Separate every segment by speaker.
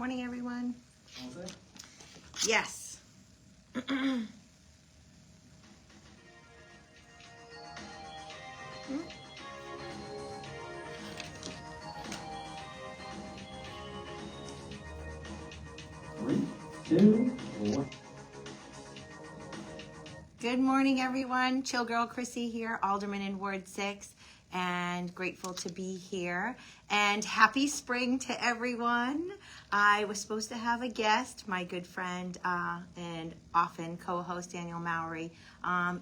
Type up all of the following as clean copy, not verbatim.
Speaker 1: Morning, everyone. Yes.
Speaker 2: Three, two, one.
Speaker 1: Good morning, everyone. Chill Girl Chrissy here, Alderman in Ward 6, and grateful to be here. And happy spring to everyone. I was supposed to have a guest. My good friend and often co-host Daniel Mowry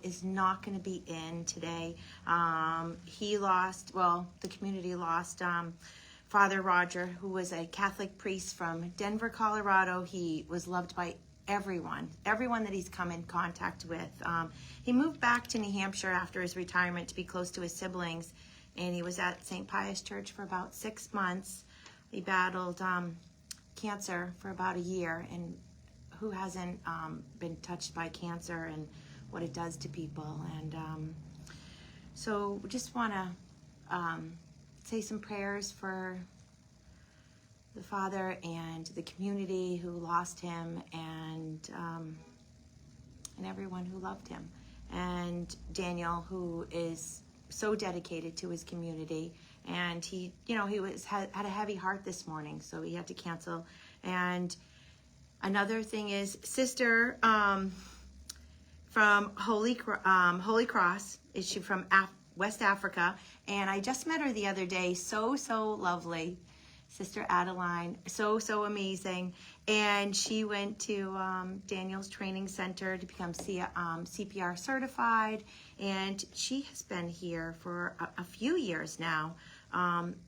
Speaker 1: is not going to be in today. The community lost Father Roger, who was a Catholic priest from Denver, Colorado. He was loved by everyone that he's come in contact with. He moved back to New Hampshire after his retirement to be close to his siblings, and he was at St. Pius Church for about 6 months. He battled cancer for about a year, and who hasn't been touched by cancer and what it does to people. And so just want to say some prayers for the father and the community who lost him, and everyone who loved him, and Daniel, who is so dedicated to his community. And he had a heavy heart this morning, so he had to cancel. And another thing is Sister from Holy Cross, is she from West Africa, and I just met her the other day. So lovely. Sister Adeline, so amazing. And she went to Daniel's training center to become CPR certified, and she has been here for a few years now,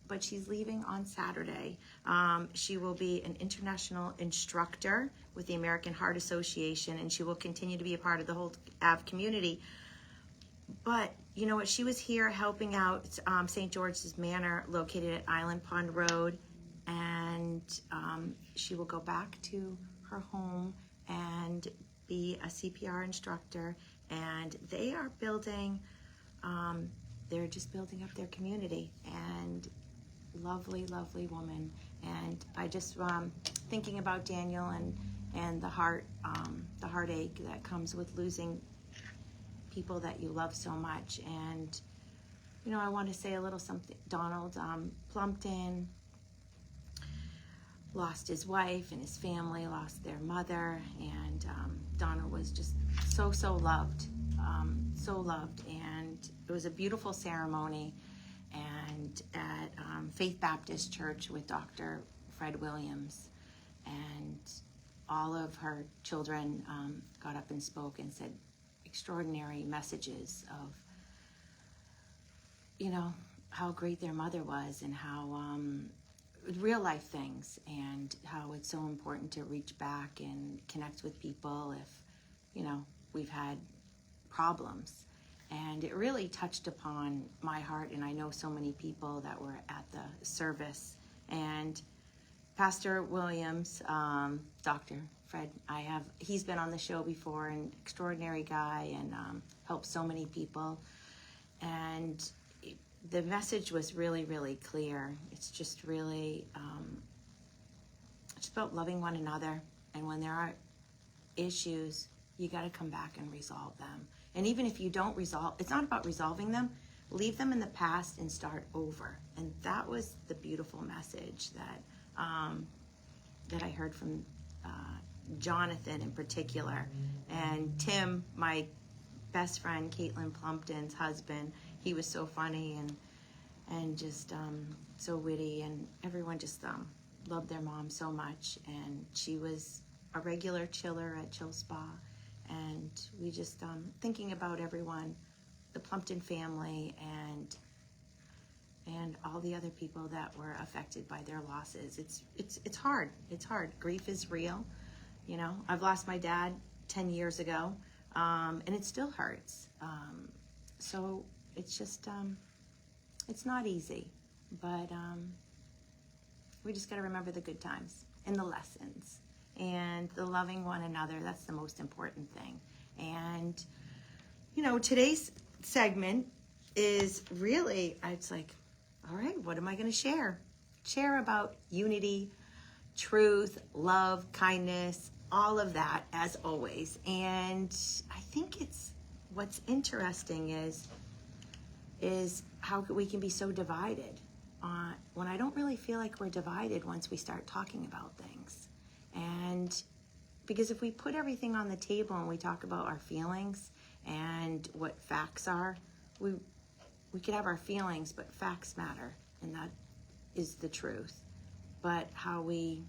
Speaker 1: but she's leaving on Saturday. She will be an international instructor with the American Heart Association, and she will continue to be a part of the whole AV community. But you know what? She was here helping out St. George's Manor, located at Island Pond Road, and she will go back to her home and be a CPR instructor. And they are building, they're just building up their community. And lovely woman. And I just thinking about Daniel and the heartache that comes with losing people that you love so much. And I want to say a little something. Donald Plumpton lost his wife, and his family lost their mother, and Donna was just so loved, and it was a beautiful ceremony, and at Faith Baptist Church with Dr. Fred Williams, and all of her children got up and spoke and said extraordinary messages of how great their mother was, and how real life things, and how it's so important to reach back and connect with people if we've had problems. And it really touched upon my heart, and I know so many people that were at the service. And Pastor Williams, Dr. Fred, he's been on the show before, an extraordinary guy, and helped so many people. And the message was really clear. It's just really it's about loving one another, and when there are issues, you got to come back and resolve them. And even if you don't resolve, it's not about resolving them. Leave them in the past and start over. And that was the beautiful message that I heard from Jonathan in particular, and Tim, my best friend, Caitlin Plumpton's husband. He was so funny and just so witty, and everyone just loved their mom so much. And she was a regular chiller at Chill Spa, and we just thinking about everyone, the Plumpton family, and all the other people that were affected by their losses. It's hard. It's hard. Grief is real. I've lost my dad 10 years ago, and it still hurts. So it's just, it's not easy, but we just got to remember the good times and the lessons and the loving one another. That's the most important thing. And, today's segment is really, it's like, all right, what am I going to share? Share about unity, truth, love, kindness, all of that as always. And I think what's interesting is how we can be so divided when I don't really feel like we're divided once we start talking about things. And because if we put everything on the table and we talk about our feelings and what facts are, we could have our feelings, but facts matter, and that is the truth. But how we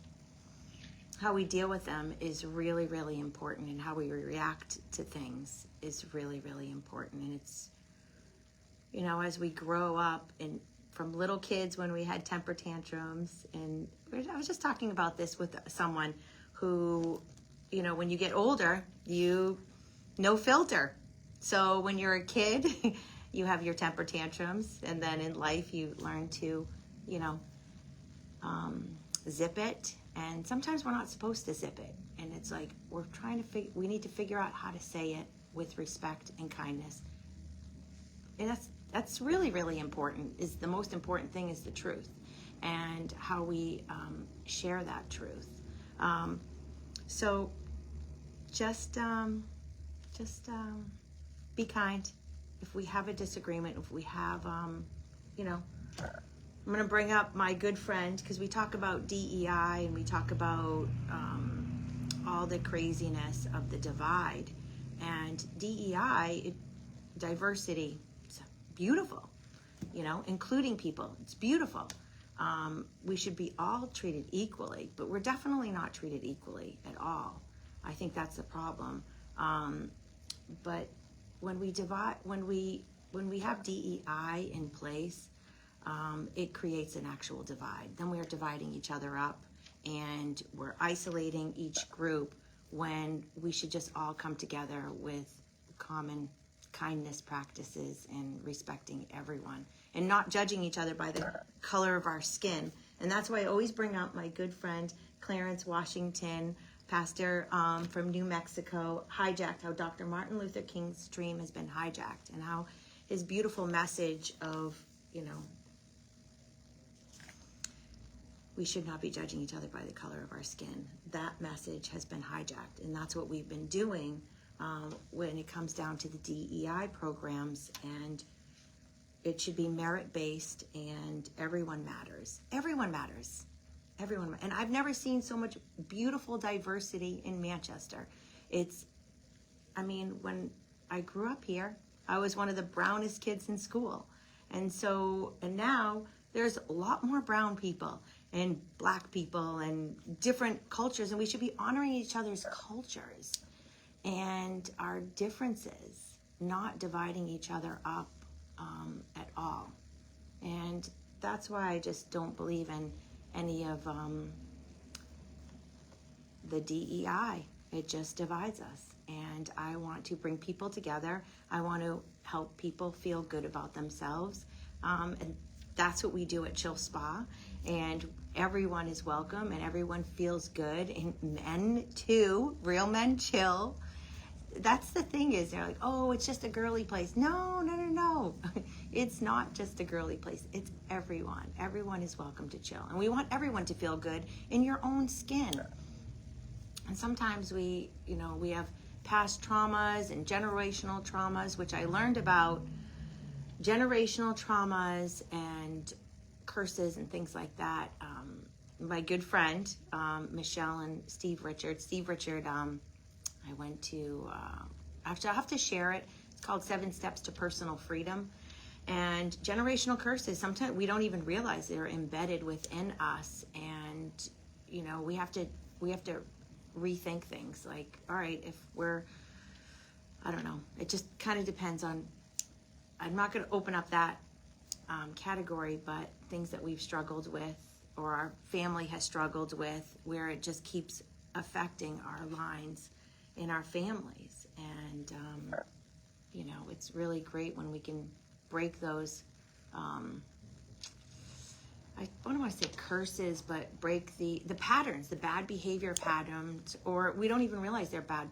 Speaker 1: deal with them is really, really important, and how we react to things is really, really important. And it's, as we grow up, and from little kids when we had temper tantrums, and I was just talking about this with someone who, when you get older, no filter. So when you're a kid, you have your temper tantrums, and then in life you learn to, zip it. And sometimes we're not supposed to zip it. And it's like we need to figure out how to say it with respect and kindness. And that's really, really important. Is the most important thing is the truth, and how we share that truth. So just be kind. If we have a disagreement, if we have, I'm going to bring up my good friend, because we talk about DEI and we talk about all the craziness of the divide. And DEI, diversity, it's beautiful, including people. It's beautiful. We should be all treated equally, but we're definitely not treated equally at all. I think that's the problem. But when we divide, when we have DEI in place, it creates an actual divide. Then we are dividing each other up, and we're isolating each group when we should just all come together with common kindness practices and respecting everyone and not judging each other by the color of our skin. And that's why I always bring up my good friend Clarence Washington, pastor from New Mexico, hijacked, how Dr. Martin Luther King's dream has been hijacked, and how his beautiful message of, we should not be judging each other by the color of our skin. That message has been hijacked, and that's what we've been doing when it comes down to the DEI programs. And it should be merit-based, and everyone matters. Everyone matters. Everyone. And I've never seen so much beautiful diversity in Manchester. When I grew up here, I was one of the brownest kids in school. And now there's a lot more brown people and black people and different cultures, and we should be honoring each other's cultures and our differences, not dividing each other up at all. And that's why I just don't believe in any of the DEI. It just divides us. And I want to bring people together. I want to help people feel good about themselves. And that's what we do at Chill Spa. And everyone is welcome, and everyone feels good. And men too, real men chill. That's the thing, is they're like, oh, it's just a girly place. No. It's not just a girly place. It's everyone. Everyone is welcome to chill. And we want everyone to feel good in your own skin. And sometimes we have past traumas and generational traumas, which I learned about generational traumas and curses and things like that. My good friend, Michelle and Steve Richard. I went to, actually I'll have to share it. It's called 7 Steps to Personal Freedom. And generational curses, sometimes we don't even realize they're embedded within us. And, we have to rethink things. Like, all right, if I don't know, it just kind of depends on, I'm not going to open up that category, but things that we've struggled with or our family has struggled with, where it just keeps affecting our lines in our families. And, it's really great when we can break those, I don't want to say curses, but break the patterns, the bad behavior patterns, or we don't even realize they're bad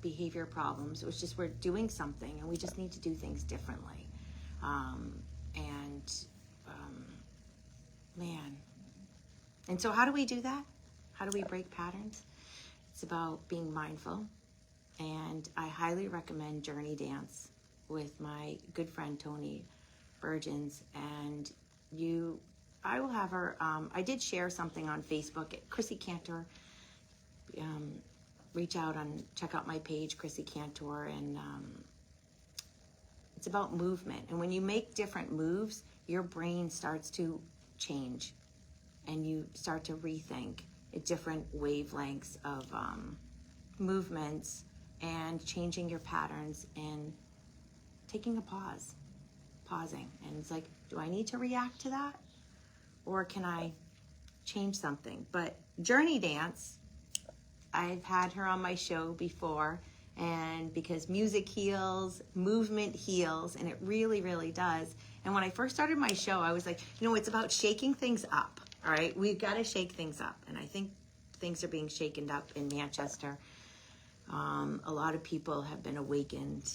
Speaker 1: behavior problems. It was just we're doing something, and we just need to do things differently. Man, And so how do we do that? How do we break patterns? It's about being mindful. And I highly recommend Journey Dance with my good friend Tony Burgens. And I will have her, I did share something on Facebook at Chrissy Cantor. Check out my page, Chrissy Cantor, and it's about movement. And when you make different moves, your brain starts to change and you start to rethink at different wavelengths of movements and changing your patterns and taking a pausing. And it's like, do I need to react to that? Or can I change something? But Journey Dance, I've had her on my show before, and because music heals, movement heals, and it really, really does. And when I first started my show, I was like, it's about shaking things up, all right? We've got to shake things up, and I think things are being shaken up in Manchester. A lot of people have been awakened.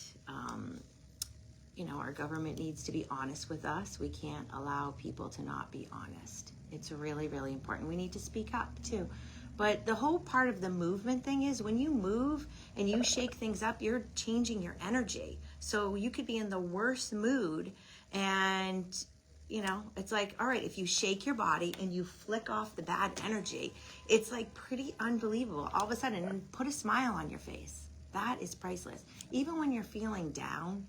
Speaker 1: Our government needs to be honest with us. We can't allow people to not be honest. It's really, really important. We need to speak up, too. But the whole part of the movement thing is when you move and you shake things up, you're changing your energy. So you could be in the worst mood and, it's like, all right, if you shake your body and you flick off the bad energy, it's like pretty unbelievable. All of a sudden, and put a smile on your face. That is priceless. Even when you're feeling down,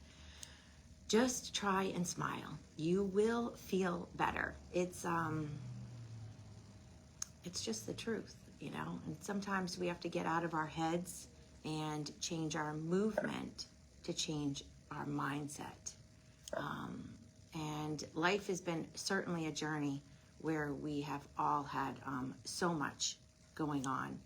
Speaker 1: just try and smile. You will feel better. It's just the truth. And sometimes we have to get out of our heads and change our movement to change our mindset. And life has been certainly a journey where we have all had so much going on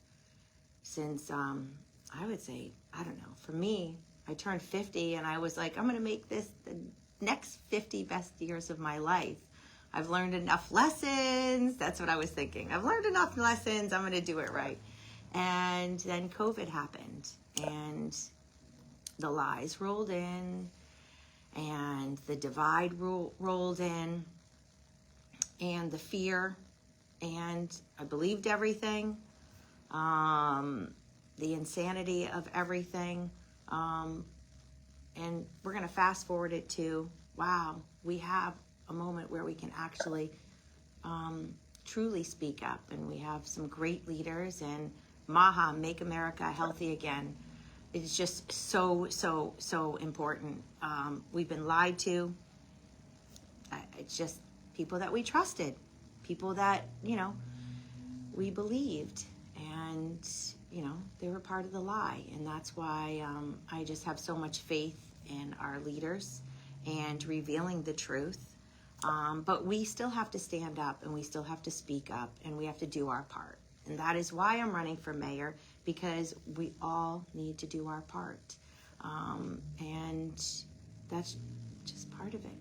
Speaker 1: since, I would say, I don't know, for me, I turned 50 and I was like, I'm going to make this the next 50 best years of my life. I've learned enough lessons. That's what I was thinking. I've learned enough lessons. I'm going to do it right. And then COVID happened and the lies rolled in and the divide rolled in and the fear. And I believed everything, the insanity of everything. And we're going to fast forward it to, wow, we have a moment where we can actually truly speak up, and we have some great leaders, and MAHA, Make America Healthy Again, is just so, so, so important. We've been lied to. It's just people that we trusted, people that, we believed, and, they were part of the lie. And that's why I just have so much faith in our leaders and revealing the truth. But we still have to stand up and we still have to speak up and we have to do our part. And that is why I'm running for mayor, because we all need to do our part. And that's just part of it.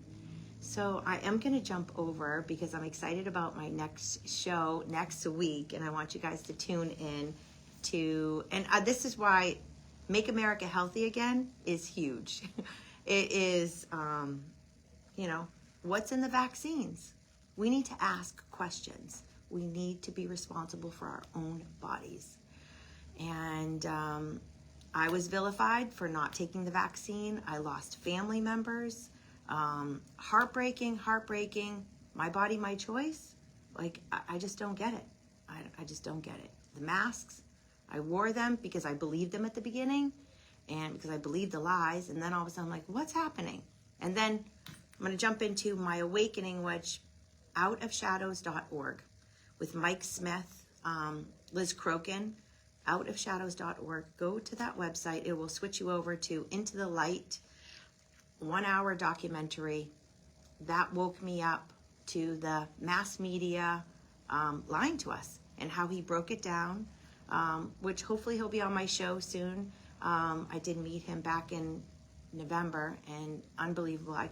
Speaker 1: So I am going to jump over because I'm excited about my next show next week. And I want you guys to tune in to, and this is why Make America Healthy Again is huge. It is, what's in the vaccines? We need to ask questions. We need to be responsible for our own bodies. And I was vilified for not taking the vaccine. I lost family members. Heartbreaking. My body, my choice. Like, I just don't get it. I just don't get it. The masks, I wore them because I believed them at the beginning and because I believed the lies. And then all of a sudden I'm like, what's happening? And then I'm going to jump into my awakening, which outofshadows.org with Mike Smith, Liz Crokin, outofshadows.org. Go to that website. It will switch you over to Into the Light, 1-hour documentary. That woke me up to the mass media lying to us and how he broke it down, which hopefully he'll be on my show soon. I did meet him back in November, and unbelievable. I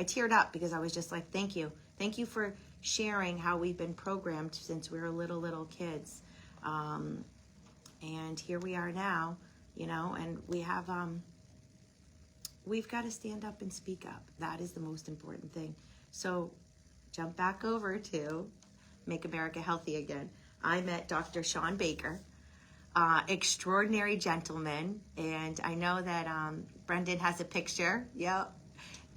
Speaker 1: teared up because I was just like, thank you. Thank you for sharing how we've been programmed since we were little kids. And here we are now, and we have, we've got to stand up and speak up. That is the most important thing. So jump back over to Make America Healthy Again. I met Dr. Sean Baker, extraordinary gentleman, and I know that Brendan has a picture. Yep.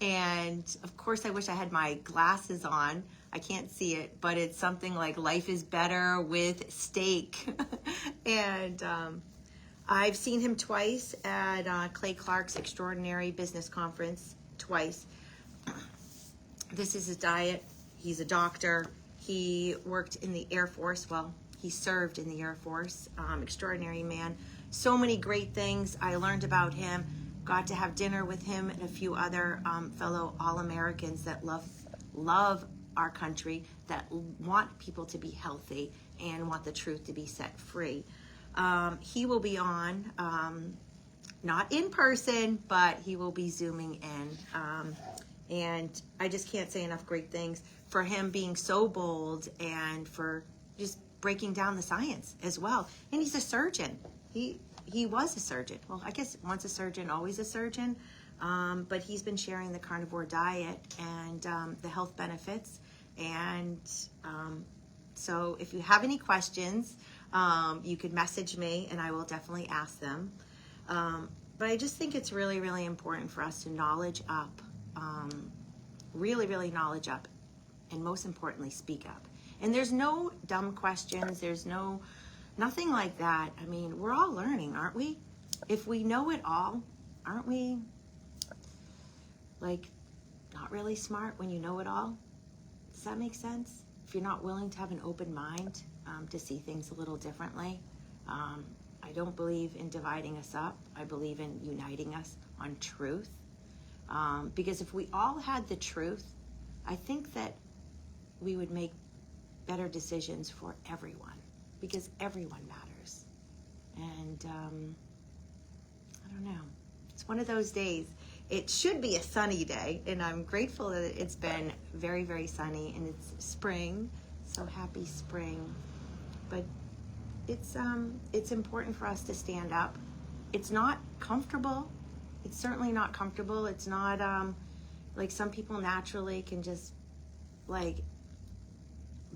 Speaker 1: And of course, I wish I had my glasses on. I can't see it, but it's something like life is better with steak. And I've seen him twice at Clay Clark's Extraordinary Business Conference, twice. This is his diet. He's a doctor. He worked in the Air Force. Well, he served in the Air Force. Extraordinary man. So many great things I learned about him. Got to have dinner with him and a few other fellow All-Americans that love our country, that want people to be healthy and want the truth to be set free. He will be on, not in person, but he will be Zooming in. And I just can't say enough great things for him being so bold and for just breaking down the science as well. And he's a surgeon. He was a surgeon. Well, I guess once a surgeon, always a surgeon. But he's been sharing the carnivore diet and the health benefits. And so if you have any questions, you could message me and I will definitely ask them. But I just think it's really, really important for us to knowledge up, really, really knowledge up, and most importantly, speak up. And there's no dumb questions. There's nothing like that. I mean, we're all learning, aren't we? If we know it all, aren't we like not really smart when you know it all? Does that make sense? If you're not willing to have an open mind to see things a little differently. I don't believe in dividing us up. I believe in uniting us on truth. Because if we all had the truth, I think that we would make better decisions for everyone, because everyone matters. And I don't know. It's one of those days. It should be a sunny day, and I'm grateful that it's been very, very sunny, and it's spring. So happy spring. But it's important for us to stand up. It's not comfortable. It's certainly not comfortable. It's not like some people naturally can just like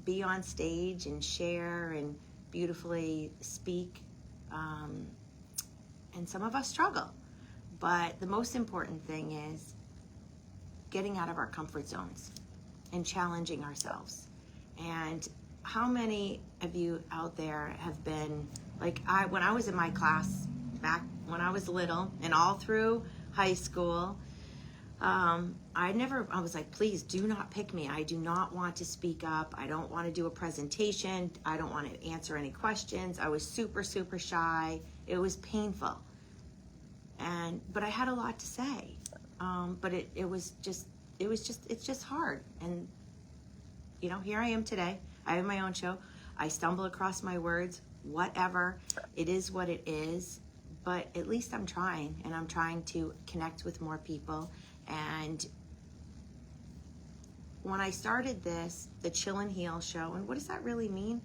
Speaker 1: be on stage and share and beautifully speak. And some of us struggle. But the most important thing is getting out of our comfort zones and challenging ourselves. And how many of you out there have been, like when I was in my class back when I was little and all through high school, I was like, please do not pick me. I do not want to speak up. I don't want to do a presentation. I don't want to answer any questions. I was super, super shy. It was painful. But I had a lot to say. But it's just hard. And here I am today. I have my own show. I stumble across my words, whatever. It is what it is. But at least I'm trying, and I'm trying to connect with more people. And when I started this, the Chill and Heal show, and what does that really mean?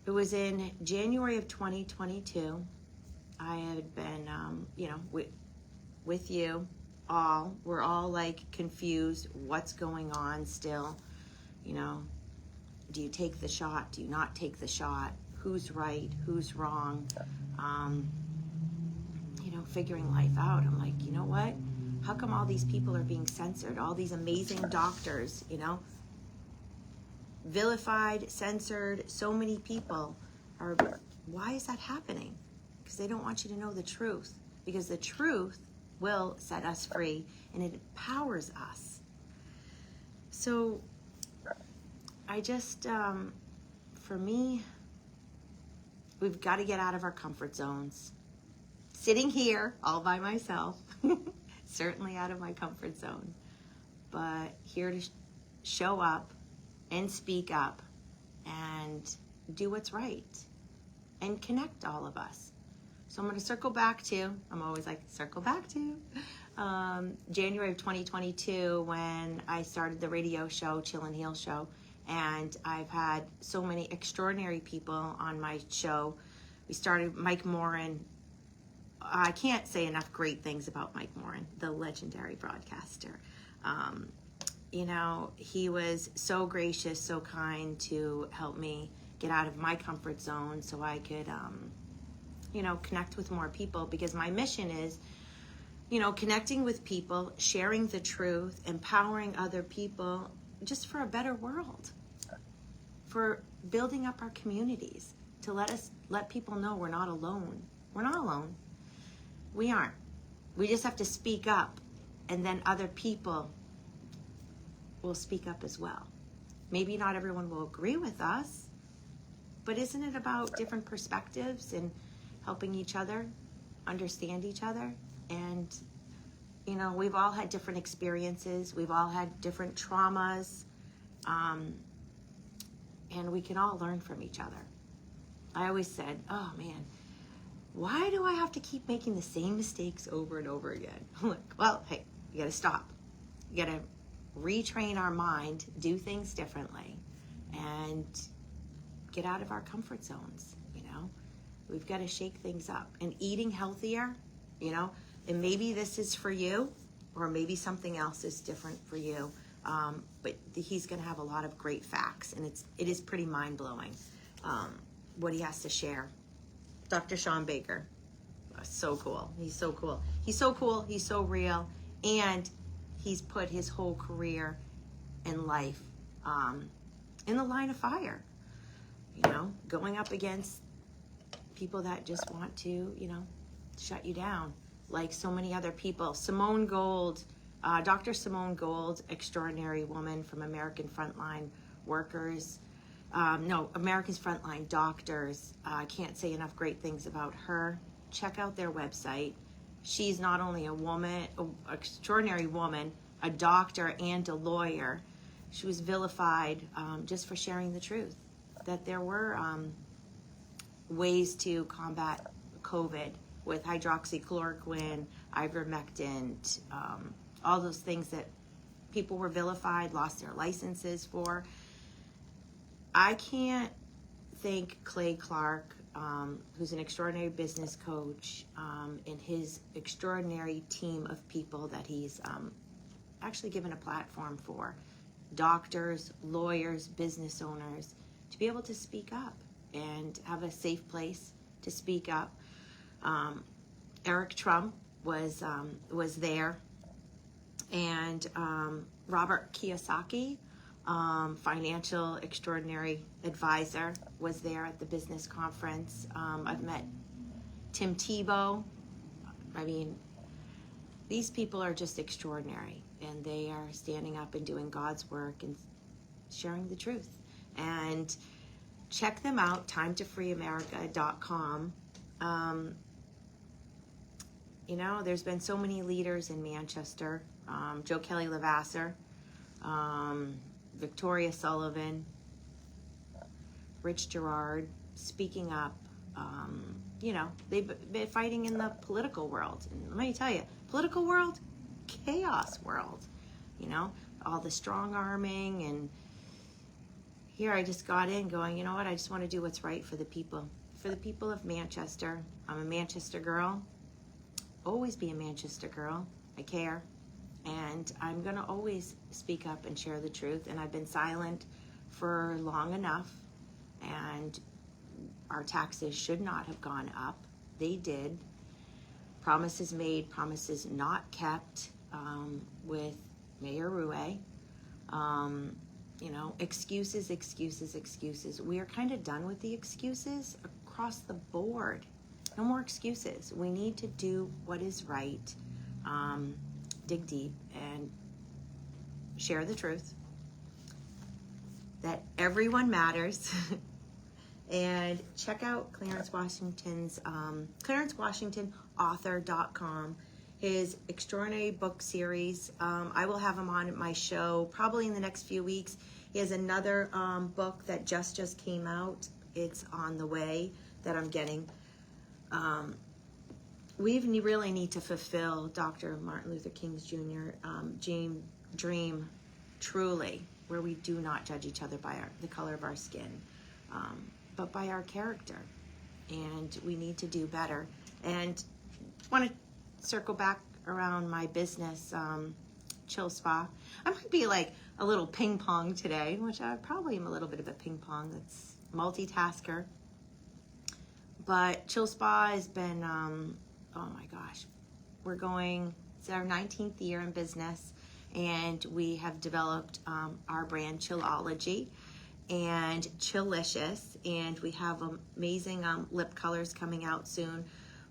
Speaker 1: It was in January of 2022. I had been, with you all. We're all like confused. What's going on still? Do you take the shot? Do you not take the shot? Who's right? Who's wrong? Figuring life out. I'm like, you know what? How come all these people are being censored? All these amazing doctors, vilified, censored. So many people are. Why is that happening? Because they don't want you to know the truth. Because the truth will set us free, and it empowers us. So I just, for me, we've got to get out of our comfort zones. Sitting here all by myself, certainly out of my comfort zone, but here to show up and speak up and do what's right and connect all of us. So I'm going to circle back to, I'm always like, circle back to January of 2022 when I started the radio show, Chill and Heal Show. And I've had so many extraordinary people on my show. We started Mike Morin. I can't say enough great things about Mike Morin, the legendary broadcaster. you know, he was so gracious, so kind to help me get out of my comfort zone so I could, you know, connect with more people, because my mission is, you know, connecting with people, sharing the truth, empowering other people just for a better world, for building up our communities, to let people know we're not alone. We're not alone. We aren't. We just have to speak up, and then other people will speak up as well. Maybe not everyone will agree with us, but isn't it about different perspectives and helping each other understand each other? And, you know, we've all had different experiences. We've all had different traumas. And we can all learn from each other. I always said, oh man, why do I have to keep making the same mistakes over and over again? I'm like, well, hey, you gotta stop. You gotta retrain our mind, do things differently, and get out of our comfort zones, you know? We've got to shake things up. And eating healthier, you know, and maybe this is for you, or maybe something else is different for you. But he's going to have a lot of great facts, and it is pretty mind-blowing what he has to share. Dr. Sean Baker, so cool. He's so cool. He's so cool. He's so real, and he's put his whole career and life in the line of fire. You know, going up against people that just want to, you know, shut you down, like so many other people. Simone Gold, Dr. Simone Gold, extraordinary woman from American Frontline Workers. America's Frontline Doctors. I can't say enough great things about her. Check out their website. She's not only a woman, an extraordinary woman, a doctor and a lawyer. She was vilified just for sharing the truth, that there were ways to combat COVID with hydroxychloroquine, ivermectin, all those things that people were vilified, lost their licenses for. I can't thank Clay Clark, who's an extraordinary business coach, and his extraordinary team of people that he's actually given a platform for. Doctors, lawyers, business owners, to be able to speak up and have a safe place to speak up. Eric Trump was there, and Robert Kiyosaki, financial extraordinary advisor, was there at the business conference. I've met Tim Tebow. I mean, these people are just extraordinary, and they are standing up and doing God's work and sharing the truth. And check them out, timetofreeamerica.com. You know, there's been so many leaders in Manchester. Joe Kelly Levasseur, Victoria Sullivan, Rich Gerard, speaking up. You know, they've been fighting in the political world. And let me tell you, political world, chaos world. You know, all the strong arming, and here I just got in going, you know what, I just want to do what's right for the people of Manchester. I'm a Manchester girl, always be a Manchester girl. I care, and I'm going to always speak up and share the truth, and I've been silent for long enough, and our taxes should not have gone up. They did. Promises made, promises not kept, with Mayor Rouet. You know, excuses. We are kind of done with the excuses across the board. No more excuses. We need to do what is right, dig deep, and share the truth, that everyone matters. And check out Clarence Washington's, ClarenceWashingtonAuthor.com, his extraordinary book series. I will have him on my show probably in the next few weeks. He has another book that just came out. It's on the way that I'm getting. We really need to fulfill Dr. Martin Luther King Jr. Dream truly, where we do not judge each other by the color of our skin, but by our character. And we need to do better. And I want to circle back around my business, Chill Spa. I might be like a little ping pong today, which I probably am a little bit of a ping pong. That's multitasker. But Chill Spa has been, oh my gosh, it's our 19th year in business, and we have developed our brand Chillology and Chillicious, and we have amazing lip colors coming out soon.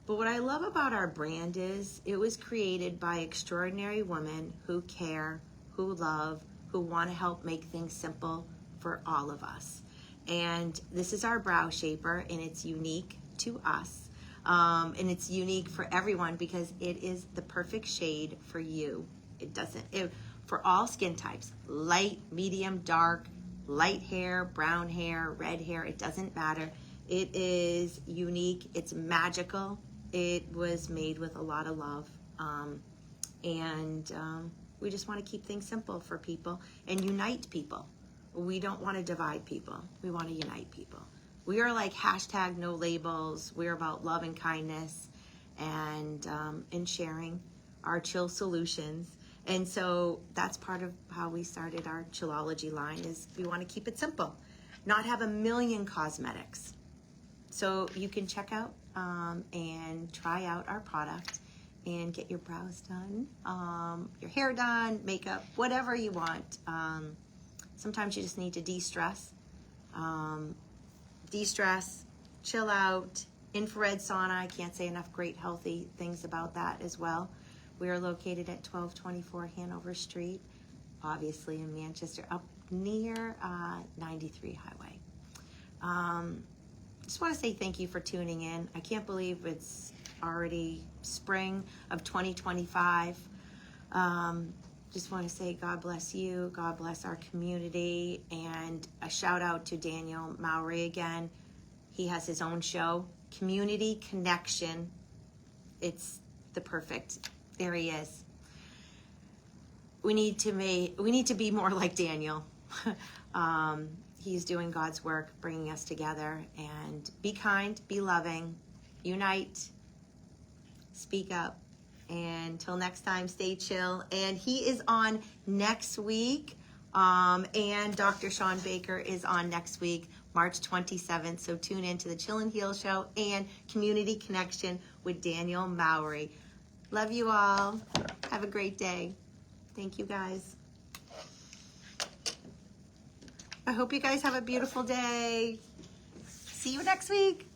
Speaker 1: But what I love about our brand is it was created by extraordinary women who care, who love, who want to help make things simple for all of us. And this is our brow shaper, and it's unique to us. And it's unique for everyone because it is the perfect shade for you. For all skin types, light, medium, dark, light hair, brown hair, red hair, it doesn't matter. It is unique, it's magical. It was made with a lot of love. We just want to keep things simple for people and unite people. We don't want to divide people. We want to unite people. We are like hashtag no labels. We're about love and kindness and sharing our chill solutions. And so that's part of how we started our Chillology line is we want to keep it simple, not have a million cosmetics. So you can check out and try out our product and get your brows done, your hair done, makeup, whatever you want. Sometimes you just need to de-stress, chill out, infrared sauna. I can't say enough great healthy things about that as well. We are located at 1224 Hanover Street, obviously in Manchester, up near 93 Highway. Just want to say thank you for tuning in. I can't believe it's already spring of 2025. Just want to say God bless you, God bless our community, and a shout out to Daniel Mowry again. He has his own show, Community Connection. It's the perfect. There he is. We need to be more like Daniel. He's doing God's work, bringing us together, and be kind, be loving, unite, speak up. And until next time, stay chill. And he is on next week. And Dr. Sean Baker is on next week, March 27th. So tune in to the Chill and Heal Show and Community Connection with Daniel Mowry. Love you all. Have a great day. Thank you, guys. I hope you guys have a beautiful day. See you next week.